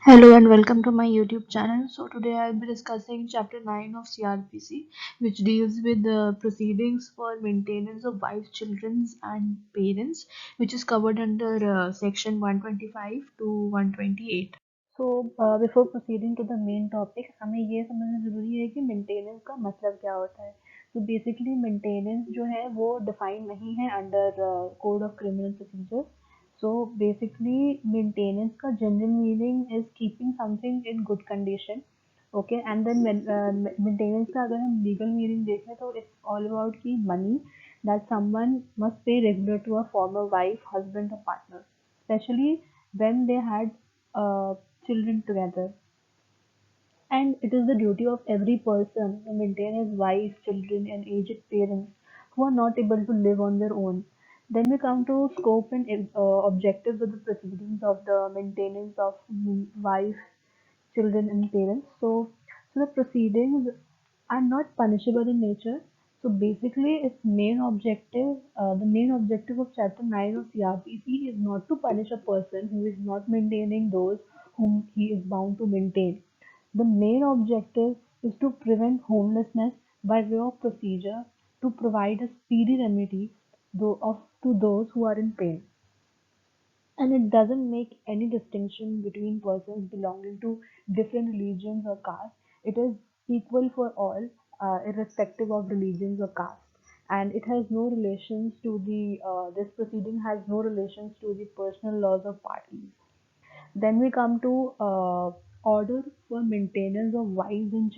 Hello and welcome to my YouTube channel. So today I'll be discussing chapter 9 of CRPC, which deals with the proceedings for maintenance of wives, children and parents, which is covered under section 125 to 128. So before proceeding to the main topic, हमें ये समझना ज़रूरी है कि maintenance का मतलब क्या होता है. तो बेसिकली मेंटेनेंस जो है वो डिफाइन नहीं है under code of criminal procedure. So basically maintenance का general meaning is keeping something in good condition. Okay, and then maintenance का अगर हम legal meaning देखें तो it's all about की money that someone must pay regular to a former wife, husband or partner, especially when they had children together. And it is the duty of every person to maintain his wife, children, and aged parents who are not able to live on their own. Then we come to scope and objectives of the proceedings of the maintenance of wife, children, and parents. So the proceedings are not punishable in nature. So basically, the main objective of Chapter 9 of CRPC is not to punish a person who is not maintaining those whom he is bound to maintain. The main objective is to prevent homelessness by way of procedure to provide a speedy remedy to those who are in pain. And it doesn't make any distinction between persons belonging to different religions or castes. It is equal for all, irrespective of religions or castes. And it has no relations to this proceeding has no relations to the personal laws of parties. Then we come to order for maintenance of wives and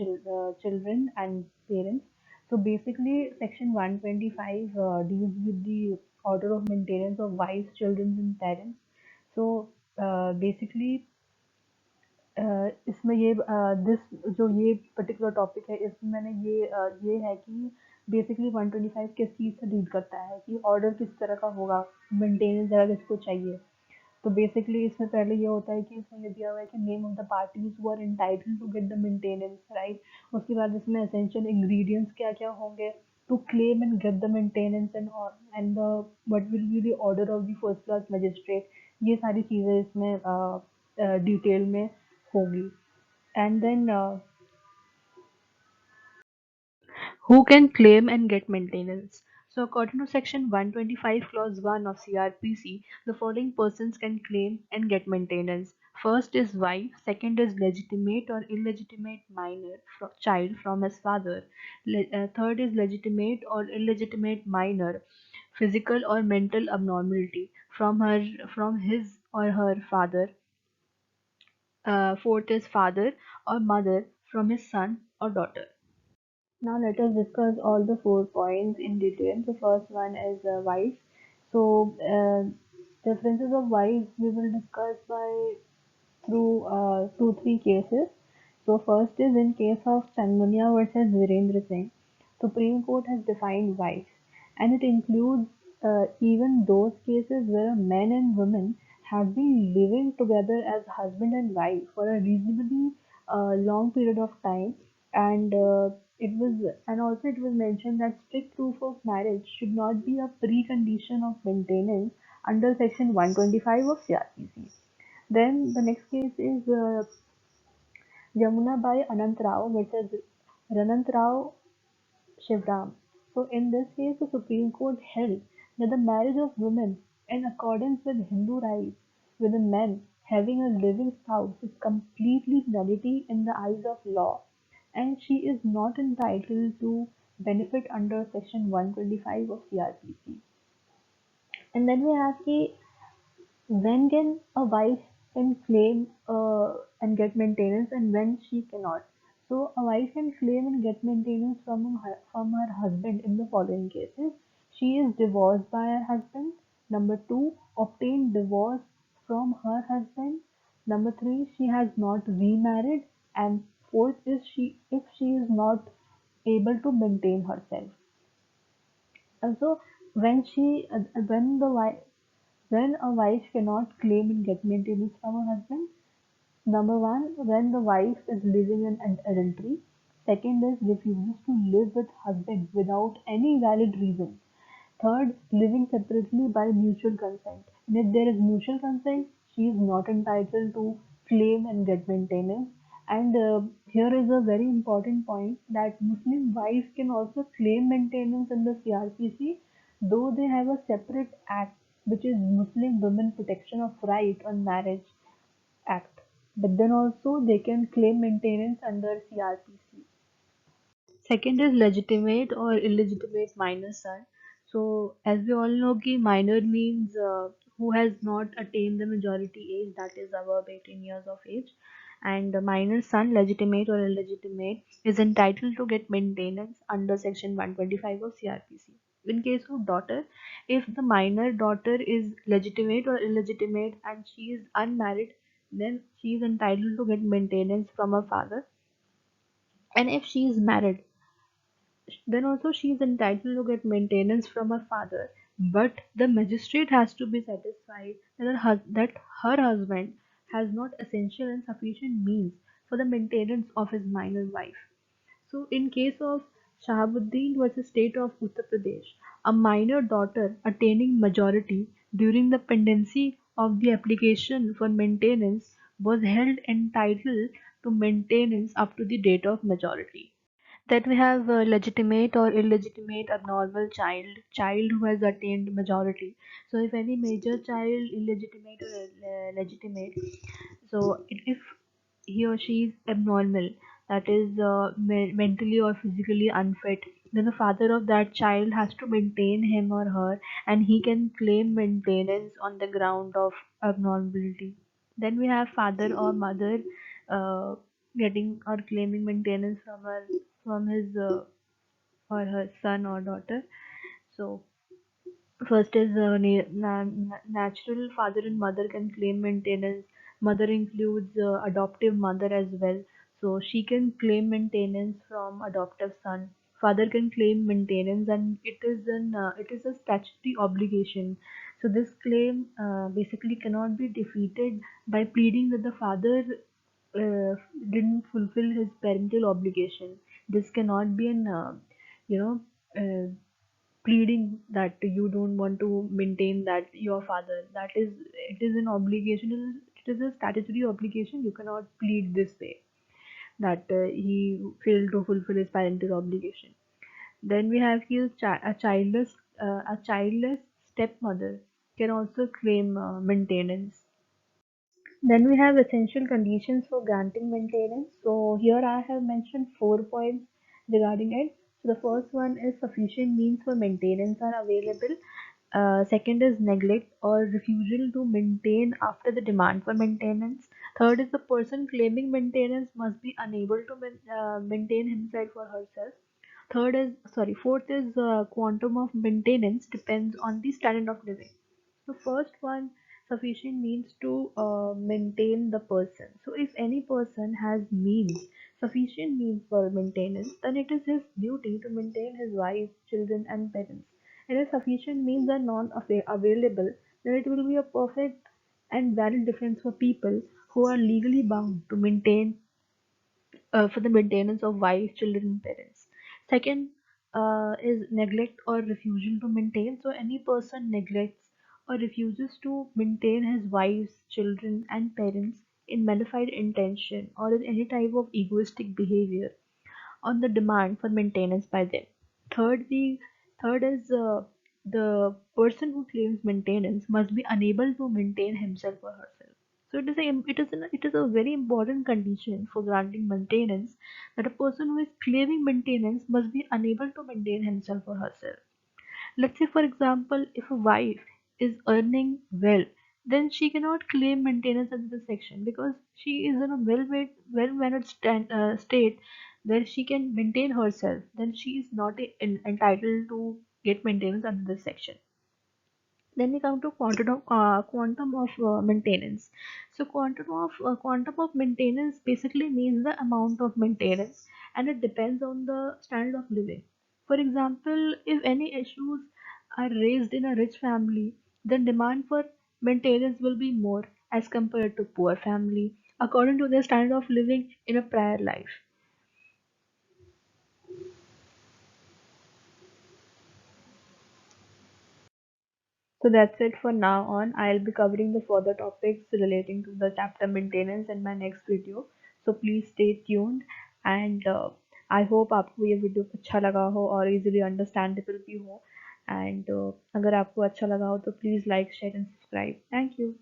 children and parents. So basically, section 125 deals with the order of maintenance of wives, children and parents. So basically, इसमें this जो ये particular topic है इसमें मैंने ये है कि basically 125 किस चीज़ से डील करता है कि ऑर्डर किस तरह का होगा, मेंटेनेंस अगर किसको चाहिए. तो बेसिकली इसमें पहले ये होता है कि इसमें ये दिया हुआ है कि name of the parties who are entitled to get the maintenance, right. उसके बाद इसमें एसेंशियल इंग्रेडिएंट्स क्या क्या होंगे to claim and get the maintenance and the what will be the order of the first class magistrate. ये सारी चीज़ें इसमें डिटेल में होगी. And then who can claim and get maintenance. So, according to Section 125, Clause 1 of CRPC, the following persons can claim and get maintenance. First is wife, second is legitimate or illegitimate minor child from his father, third is legitimate or illegitimate minor physical or mental abnormality from his or her father, fourth is father or mother from his son or daughter. Now let us discuss all the 4 points in detail. The first one is wives. So differences of wives we will discuss by through 2-3 cases. So first is in case of Chanmunia versus Virendra Singh, Supreme Court has defined wives, and it includes even those cases where a man and woman have been living together as husband and wife for a reasonably long period of time, and also it was mentioned that strict proof of marriage should not be a precondition of maintenance under Section 125 of CRPC. Then the next case is Yamuna by Anant Rao versus Ranant Rao Shivram. So in this case, the Supreme Court held that the marriage of women in accordance with Hindu rites with a man having a living spouse is completely nullity in the eyes of law, and she is not entitled to benefit under Section 125 of CRPC. And then we have the when can a wife can claim and get maintenance and when she cannot. So a wife can claim and get maintenance from her husband in the following cases. She is divorced by her husband. Number two, obtained divorce from her husband. Number three, she has not remarried. And fourth is she if she is not able to maintain herself. Also, when she when the wife when a wife cannot claim and get maintenance from her husband, number one, when the wife is living in an adultery. Second is refuses to live with husband without any valid reason. Third, living separately by mutual consent. And if there is mutual consent, she is not entitled to claim and get maintenance. And here is a very important point that Muslim wives can also claim maintenance in the CRPC, though they have a separate act, which is Muslim Women Protection of Right on Marriage Act. But then also they can claim maintenance under CRPC. Second is legitimate or illegitimate minor son. So, as we all know, ki minor means who has not attained the majority age, that is above 18 years of age. And the minor son, legitimate or illegitimate, is entitled to get maintenance under Section 125 of CRPC. In case of daughter, if the minor daughter is legitimate or illegitimate and she is unmarried, then she is entitled to get maintenance from her father. And if she is married, then also she is entitled to get maintenance from her father, but the magistrate has to be satisfied that her husband has not essential and sufficient means for the maintenance of his minor wife. So, in case of Shahabuddin versus State of Uttar Pradesh, a minor daughter attaining majority during the pendency of the application for maintenance was held entitled to maintenance up to the date of majority. Then we have legitimate or illegitimate abnormal child who has attained majority. So if any major child, illegitimate or legitimate, so if he or she is abnormal, that is mentally or physically unfit, then the father of that child has to maintain him or her, and he can claim maintenance on the ground of abnormality. Then we have father or mother uh, getting or claiming maintenance from his or her son or daughter. So first is natural father and mother can claim maintenance. Mother includes adoptive mother as well, so she can claim maintenance from adoptive son. Father can claim maintenance, and it is a statutory obligation. So this claim basically cannot be defeated by pleading that the father didn't fulfill his parental obligation. This cannot be an you know pleading that you don't want to maintain that your father, that is, it is an obligation, it is a statutory obligation. You cannot plead this way that he failed to fulfill his parental obligation. Then we have here a childless stepmother can also claim maintenance. Then we have essential conditions for granting maintenance. So here I have mentioned 4 points regarding it. So the first one is sufficient means for maintenance are available. Second is neglect or refusal to maintain after the demand for maintenance. Third is the person claiming maintenance must be unable to maintain himself or herself. Fourth is quantum of maintenance depends on the standard of living. The first one, sufficient means to maintain the person. So if any person has means, sufficient means for maintenance, then it is his duty to maintain his wife, children, and parents. And if sufficient means are not available, then it will be a perfect and valid defense for people who are legally bound to maintain for the maintenance of wife, children, and parents. Second is neglect or refusal to maintain. So any person neglects or refuses to maintain his wife's, children, and parents in malified intention or in any type of egoistic behavior on the demand for maintenance by them. Third, the third is the person who claims maintenance must be unable to maintain himself or herself. So it is a very important condition for granting maintenance that a person who is claiming maintenance must be unable to maintain himself or herself. Let's say, for example, if a wife is earning well, then she cannot claim maintenance under the section because she is in a well-mannered state where she can maintain herself. Then she is not entitled to get maintenance under this section. Then we come to quantum of maintenance. So quantum of maintenance basically means the amount of maintenance, and it depends on the standard of living. For example, if any issues are raised in a rich family, then demand for maintenance will be more as compared to poor family, according to their standard of living in a prior life. So that's it for now on. I'll be covering the further topics relating to the chapter maintenance in my next video. So please stay tuned and I hope आपको ये video अच्छा लगा हो और easily understandable भी हो, and अगर आपको अच्छा लगा हो तो please like, share and subscribe. Thank you.